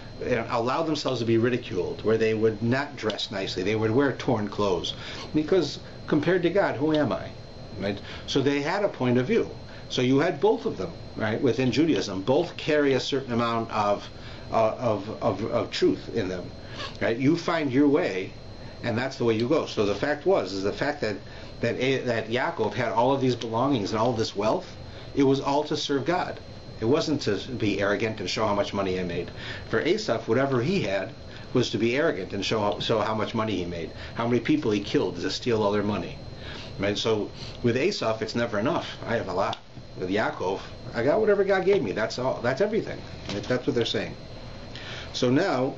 allow themselves to be ridiculed, where they would not dress nicely, they would wear torn clothes, because compared to God, who am I? Right? So they had a point of view. So you had both of them, right, within Judaism. Both carry a certain amount of truth in them. Right? You find your way, and that's the way you go. So the fact is the fact that Yaakov had all of these belongings and all of this wealth, it was all to serve God. It wasn't to be arrogant and show how much money he made. For Esau, whatever he had was to be arrogant and show how much money he made, how many people he killed to steal all their money. Right? So with Esau, it's never enough. I have a lot. With Yaakov, I got whatever God gave me. That's all. That's everything. That's what they're saying. So now,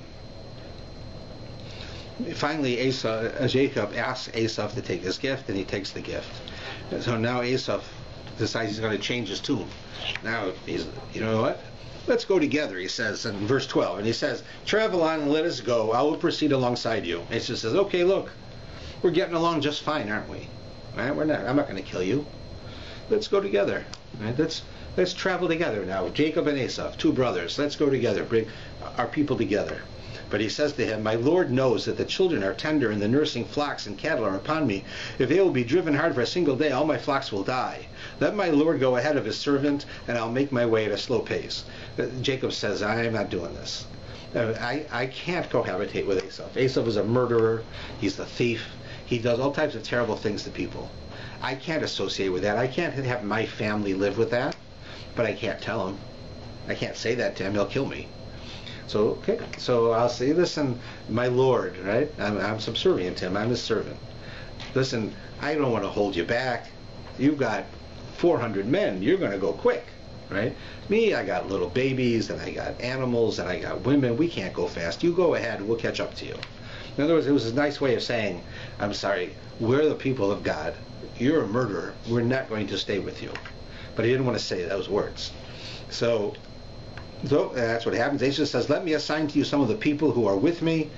finally, Jacob asks Esau to take his gift, and he takes the gift. So now Esau decides he's going to change his tune. Now he's, you know what? Let's go together, he says in verse 12. And he says, travel on and let us go. I will proceed alongside you. And Esau says, okay, look, we're getting along just fine, aren't we? Right? I'm not going to kill you. Let's go together. Right? Let's travel together now. Jacob and Esau, two brothers. Let's go together. Bring our people together. But he says to him, my Lord knows that the children are tender and the nursing flocks and cattle are upon me. If they will be driven hard for a single day, all my flocks will die. Let my Lord go ahead of his servant, and I'll make my way at a slow pace. Jacob says, I am not doing this. I can't cohabitate with Esau. Esau is a murderer. He's a thief. He does all types of terrible things to people. I can't associate with that. I can't have my family live with that. But I can't tell him. I can't say that to him. He'll kill me. So, okay, so I'll say, listen, my Lord, right? I'm subservient to him. I'm his servant. Listen, I don't want to hold you back. You've got 400 men. You're going to go quick, right? Me, I got little babies, and I got animals, and I got women. We can't go fast. You go ahead, and we'll catch up to you. In other words, it was a nice way of saying, I'm sorry, we're the people of God. You're a murderer. We're not going to stay with you. But he didn't want to say those words. So that's what happens. Esau says, let me assign to you some of the people who are with me.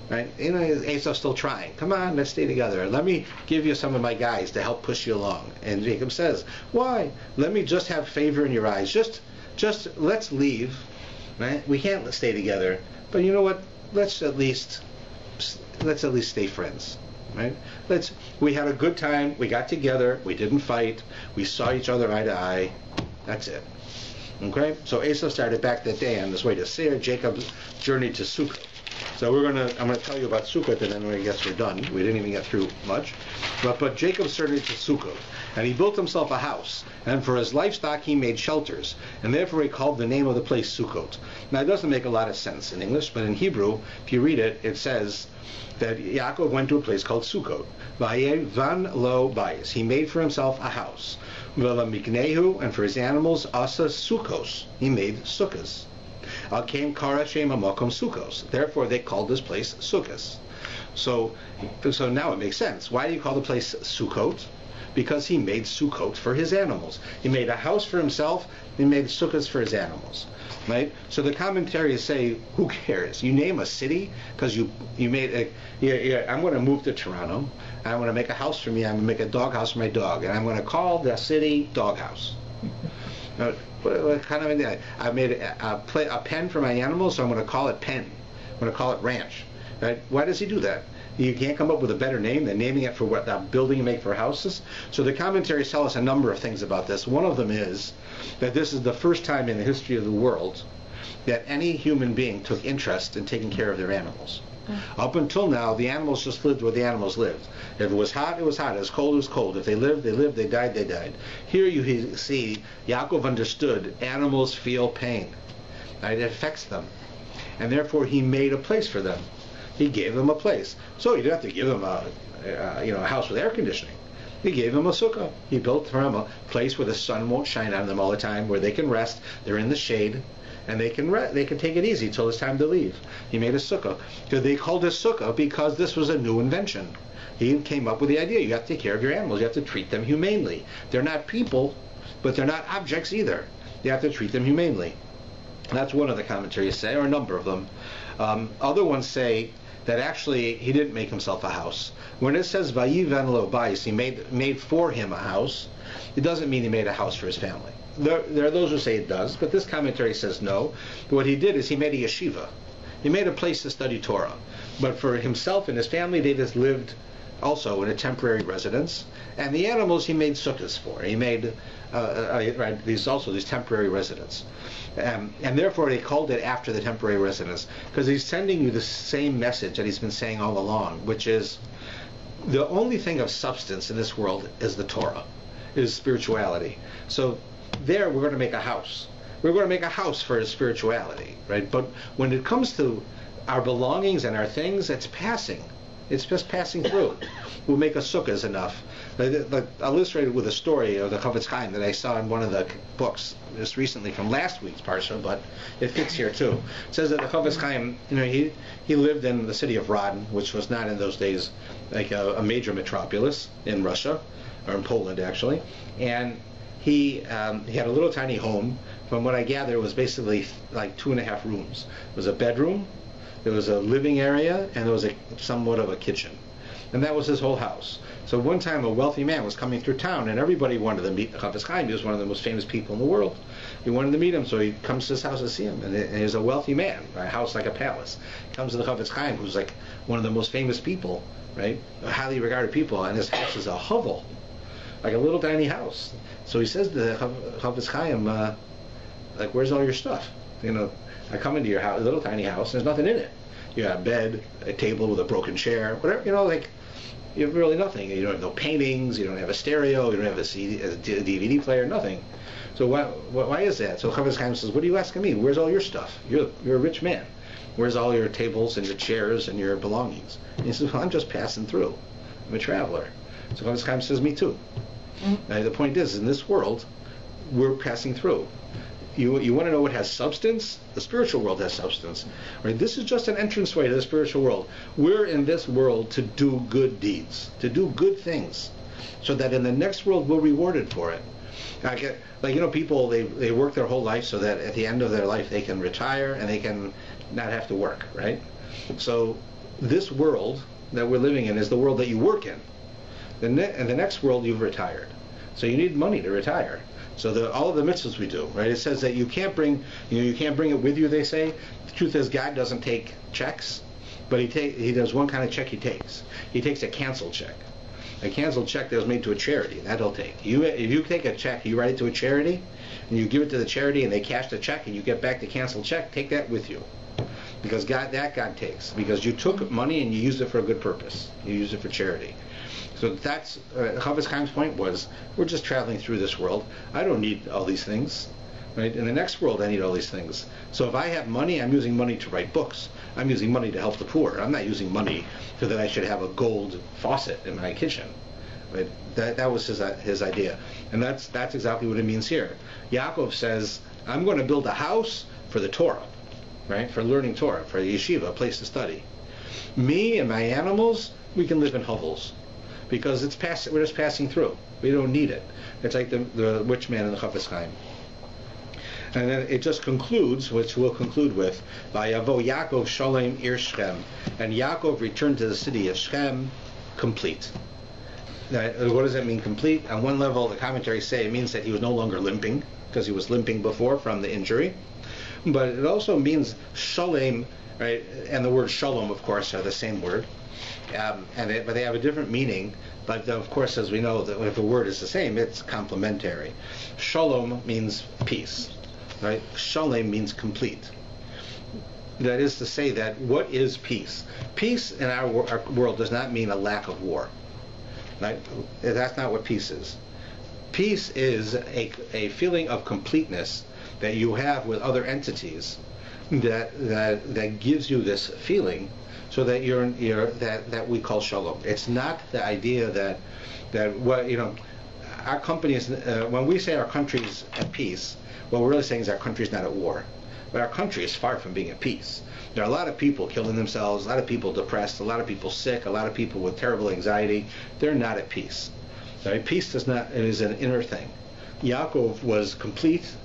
Right? Esau's still trying. Come on, let's stay together. Let me give you some of my guys to help push you along. And Jacob says, why? Let me just have favor in your eyes. Just let's leave. Right? We can't stay together. But you know what? Let's at least stay friends. Right? We had a good time. We got together. We didn't fight. We saw each other eye to eye. That's it. Okay, so Esau started back that day on his way to Seir. Jacob journeyed to Sukkot. So I'm going to tell you about Sukkot, and then I guess we're done. We didn't even get through much. But Jacob journeyed to Sukkot, and he built himself a house, and for his livestock he made shelters, and therefore he called the name of the place Sukkot. Now it doesn't make a lot of sense in English, but in Hebrew, if you read it, it says that Yaakov went to a place called Sukkot. Van lo bayis. He made for himself a house. And for his animals, asa sukkos. He made sukkahs. Came kara shem amakom sukkos. Therefore, they called this place Sukkos. So now it makes sense. Why do you call the place Sukkot? Because he made Sukkot for his animals. He made a house for himself. He made sukkahs for his animals. Right? So the commentaries say, who cares? You name a city because you made I'm going to move to Toronto. I'm going to make a house for me. I'm going to make a dog house for my dog, and I'm going to call the city Doghouse. What kind of idea? I made a pen for my animals, so I'm going to call it Pen. I'm going to call it Ranch. Right? Why does he do that? You can't come up with a better name than naming it for what the building you make for houses. So the commentaries tell us a number of things about this. One of them is that this is the first time in the history of the world that any human being took interest in taking care of their animals. Up until now, the animals just lived where the animals lived. If it was hot, it was hot. If it was cold, it was cold. If they lived, they lived. They died, they died. Here you see, Yaakov understood animals feel pain. Right? It affects them. And therefore, he made a place for them. He gave them a place. So he didn't have to give them a house with air conditioning. He gave them a sukkah. He built for them a place where the sun won't shine on them all the time, where they can rest. They're in the shade, and they can take it easy till it's time to leave. He made a sukkah. So they called it sukkah because this was a new invention. He came up with the idea. You have to take care of your animals. You have to treat them humanely. They're not people, but they're not objects either. You have to treat them humanely. That's one of the commentaries say, or a number of them. Other ones say that actually he didn't make himself a house. When it says Vayivan lo bais, he made for him a house, it doesn't mean he made a house for his family. There are those who say it does, but this commentary says no. What he did is he made a yeshiva. He made a place to study Torah. But for himself and his family, they just lived also in a temporary residence. And the animals he made sukkahs for. He made these temporary residents. And therefore they called it after the temporary residence, because he's sending you the same message that he's been saying all along, which is the only thing of substance in this world is the Torah, is spirituality. So there we're going to make a house. We're going to make a house for his spirituality, right? But when it comes to our belongings and our things, it's passing. It's just passing through. We'll make a sukkah is enough. I'll illustrate it with a story of the Chofetz Chaim that I saw in one of the books just recently from last week's parsha, but it fits here too. It says that the Chofetz Chaim, he lived in the city of Radin, which was not in those days like a major metropolis in Russia, or in Poland actually, and he had a little tiny home. From what I gather, it was basically like 2.5 rooms. It was a bedroom, there was a living area, and there was somewhat of a kitchen. And that was his whole house. So one time a wealthy man was coming through town, and everybody wanted to meet the Chofetz Chaim. He was one of the most famous people in the world. He wanted to meet him, so he comes to his house to see him. And he's a wealthy man, a house like a palace. He comes to the Chofetz Chaim, who's like one of the most famous people, right? Highly regarded people, and his house is a hovel, like a little tiny house. So he says to the Chofetz Chaim, like, where's all your stuff? I come into your house, little tiny house, and there's nothing in it. You have a bed, a table with a broken chair, whatever, you have really nothing. You don't have no paintings, you don't have a stereo, you don't have a DVD player, nothing. So why is that? So Chofetz Chaim says, what are you asking me? Where's all your stuff? You're a rich man. Where's all your tables and your chairs and your belongings? And he says, well, I'm just passing through. I'm a traveler. So Chofetz Chaim says, me too. Now, the point is, in this world, we're passing through. You want to know what has substance? The spiritual world has substance. Right? This is just an entranceway to the spiritual world. We're in this world to do good deeds, to do good things, so that in the next world we're rewarded for it. People, they work their whole life so that at the end of their life they can retire and they can not have to work, right? So this world that we're living in is the world that you work in. In the next world you've retired. So you need money to retire. So all of the mitzvahs we do, right? It says that you can't bring it with you. They say the truth is God doesn't take checks, but he does one kind of check he takes. He takes a canceled check. A canceled check that was made to a charity, that he'll take. If you take a check, you write it to a charity, and you give it to the charity, and they cash the check, and you get back the canceled check. Take that with you, because God takes. Because you took money and you used it for a good purpose. You used it for charity. So that's Chofetz Chaim's point was, we're just traveling through this world. I don't need all these things. Right? In the next world, I need all these things. So if I have money, I'm using money to write books. I'm using money to help the poor. I'm not using money so that I should have a gold faucet in my kitchen. Right? That was his idea. And that's exactly what it means here. Yaakov says, I'm going to build a house for the Torah, right? For learning Torah, for a yeshiva, a place to study. Me and my animals, we can live in hovels. Because we're just passing through. We don't need it. It's like the rich man in the Chofetz Chaim. And then it just concludes, which we'll conclude with, Vayavo Yaakov Shalem Ir Shechem, and Yaakov returned to the city of Shechem, complete. Now, what does that mean, complete? On one level, the commentaries say it means that he was no longer limping, because he was limping before from the injury. But it also means Shalem, right? And the word Shalom, of course, are the same word. But they have a different meaning. But of course, as we know, that if a word is the same, it's complementary. Shalom means peace, right? Shalem means complete. That is to say that what is peace? Peace in our world does not mean a lack of war. Right? That's not what peace is. Peace is a feeling of completeness that you have with other entities that gives you this feeling, so that that we call shalom. It's not the idea that what our company is. When we say our country's at peace, what we're really saying is our country's not at war. But our country is far from being at peace. There are a lot of people killing themselves, a lot of people depressed, a lot of people sick, a lot of people with terrible anxiety. They're not at peace. Right? Peace does not. It is an inner thing. Yaakov was complete.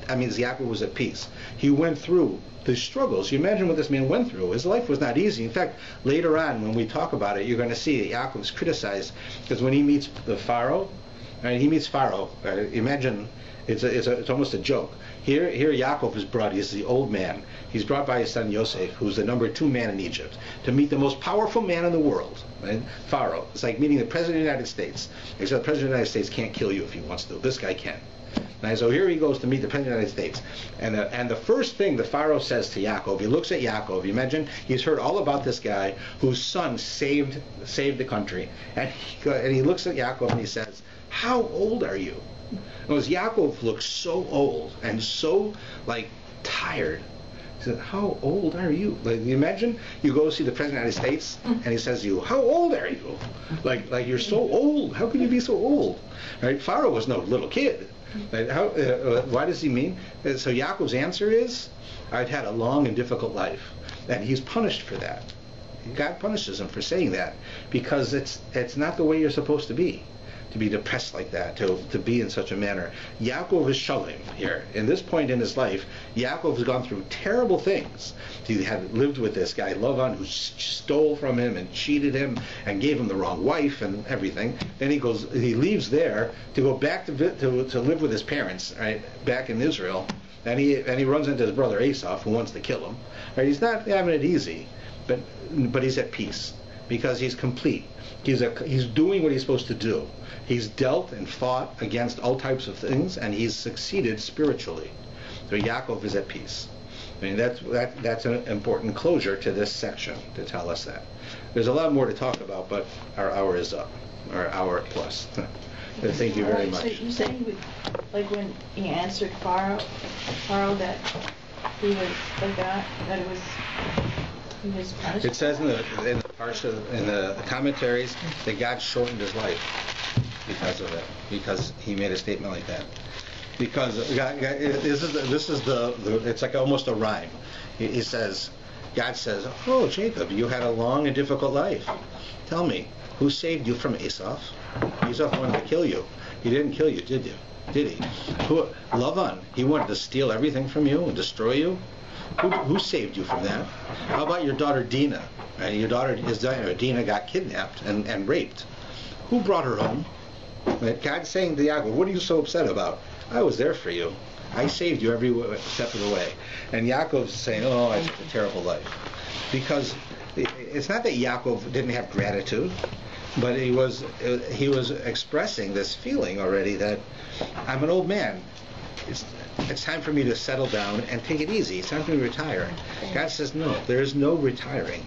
Yaakov was at peace. He went through the struggles. You imagine what this man went through. His life was not easy. In fact, later on, when we talk about it, you're going to see that Yaakov is criticized because when he meets the Pharaoh, he meets Pharaoh. Imagine it's almost a joke. Here Yaakov is brought. He's the old man. He's brought by his son Yosef, who's the number 2 man in Egypt, to meet the most powerful man in the world, right? Pharaoh. It's like meeting the President of the United States, except the President of the United States can't kill you if he wants to. This guy can. Right? So here he goes to meet the President of the United States. And the first thing the Pharaoh says to Yaakov, he looks at Yaakov. You imagine he's heard all about this guy whose son saved the country. And he looks at Yaakov and he says, "How old are you?" Because Yaakov looks so old and so tired. He said, "How old are you?" You imagine you go see the President of the United States and he says to you, "How old are you?" Like you're so old. How can you be so old? Right? Pharaoh was no little kid. Right? Why does he mean? So Yaakov's answer is, "I've had a long and difficult life," and he's punished for that. God punishes him for saying that because it's not the way you're supposed to be depressed like that, to be in such a manner. Yaakov is shalom here. In this point in his life, Yaakov has gone through terrible things. He had lived with this guy, Lavan, who stole from him and cheated him and gave him the wrong wife and everything. Then he leaves there to go back to live with his parents, right, back in Israel. And he runs into his brother Esau, who wants to kill him. Right? He's not having it easy, but he's at peace because he's complete. He's doing what he's supposed to do. He's dealt and fought against all types of things, and he's succeeded spiritually. So Yaakov is at peace. That's an important closure to this section to tell us that. There's a lot more to talk about, but our hour is up, or hour plus. Thank you very much. So you said when he answered Pharaoh that he was that it was. It says in the Parsha, in the commentaries, that God shortened his life because of it, because he made a statement like that. Because this is it's like almost a rhyme. He says, God says, "Oh, Jacob, you had a long and difficult life. Tell me, who saved you from Esau? Esau wanted to kill you. He didn't kill you, did he? Lavan, he wanted to steal everything from you and destroy you. Who saved you from that? How about your daughter Dinah? Your daughter Dinah got kidnapped and raped. Who brought her home?" God's saying to Yaakov, "What are you so upset about? I was there for you. I saved you every step of the way." And Yaakov's saying, "Oh, I had a terrible life." Because it's not that Yaakov didn't have gratitude, but he was expressing this feeling already that I'm an old man. It's time for me to settle down and take it easy. It's time for me to retire. God says, no, there is no retiring.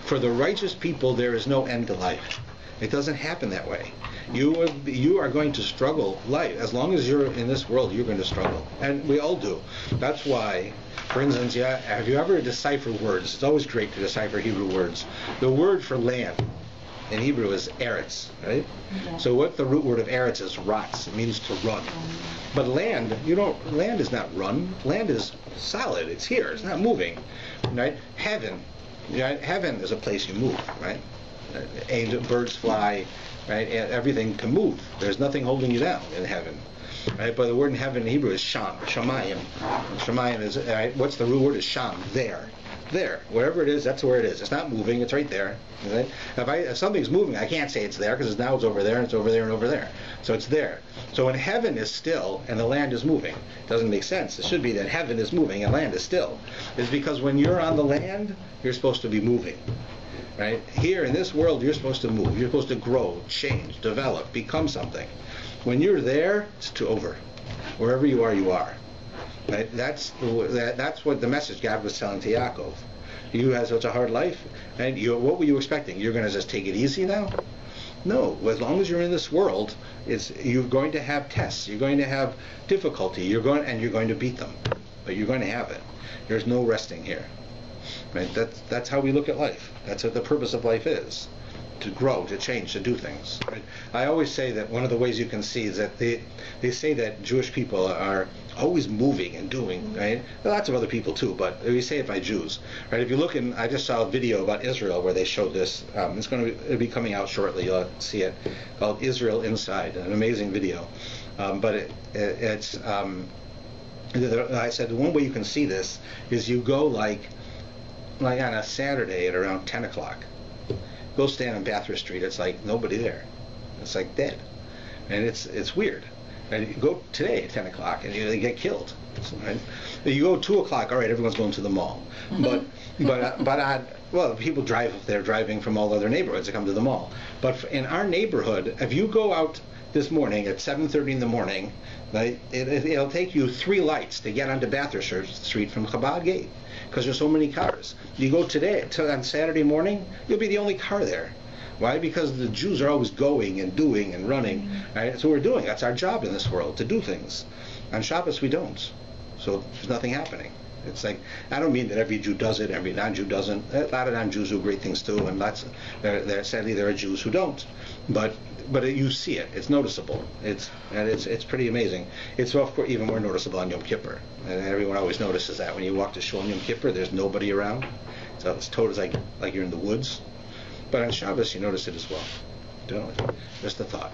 For the righteous people, there is no end to life. It doesn't happen that way. You are going to struggle life. As long as you're in this world, you're going to struggle. And we all do. That's why, for instance, have you ever deciphered words? It's always great to decipher Hebrew words. The word for land in Hebrew is eretz, right? Yeah. So what the root word of eretz is? Ratz. It means to run. But land is not run. Land is solid. It's here. It's not moving, right? Heaven is a place you move, right? Birds fly, right? Everything can move. There's nothing holding you down in heaven, right? But the word in heaven in Hebrew is sham, shamayim. Shamayim is, right? What's the root word? Is sham, there. Wherever it is, that's where it is. It's not moving. It's right there. Right? If something's moving, I can't say it's there because now it's over there and it's over there and over there. So it's there. So when heaven is still and the land is moving, it doesn't make sense. It should be that heaven is moving and land is still. It's because when you're on the land, you're supposed to be moving. Right? Here in this world, you're supposed to move. You're supposed to grow, change, develop, become something. When you're there, it's over. Wherever you are, you are. Right? That's what the message God was telling to Yaakov. You have such a hard life, and what were you expecting? You're going to just take it easy now? No. As long as you're in this world, you're going to have tests. You're going to have difficulty. You're going to beat them, but you're going to have it. There's no resting here. Right? That's how we look at life. That's what the purpose of life is. To grow, to change, to do things. Right? I always say that one of the ways you can see is that they say that Jewish people are always moving and doing, right? Well, lots of other people too, but we say it by Jews, right? If you look I just saw a video about Israel where they showed this. It'll be coming out shortly. You'll see it, called Israel Inside, an amazing video. But it's I said the one way you can see this is you go like on a Saturday at around 10 o'clock. Go stand on Bathurst Street. It's like nobody there. It's like dead, and it's weird. And you go today at 10 o'clock, and they get killed. Right? You go 2 o'clock. All right, everyone's going to the mall. But people drive. They're driving from all other neighborhoods to come to the mall. But in our neighborhood, if you go out this morning at 7:30 in the morning, right, it'll take you 3 lights to get onto Bathurst Street from Chabad Gate, because there's so many cars. You go today on Saturday morning, you'll be the only car there. Why? Because the Jews are always going and doing and running. Right? That's what we're doing. That's our job in this world, to do things. On Shabbos we don't. So there's nothing happening. It's like, I don't mean that every Jew does it, every non-Jew doesn't. A lot of non-Jews do great things too, and sadly there are Jews who don't. But you see it. It's noticeable. It's pretty amazing. It's of course even more noticeable on Yom Kippur, and everyone always notices that when you walk to shul on Yom Kippur, there's nobody around. So it's totally like you're in the woods. But on Shabbos, you notice it as well. Just a thought.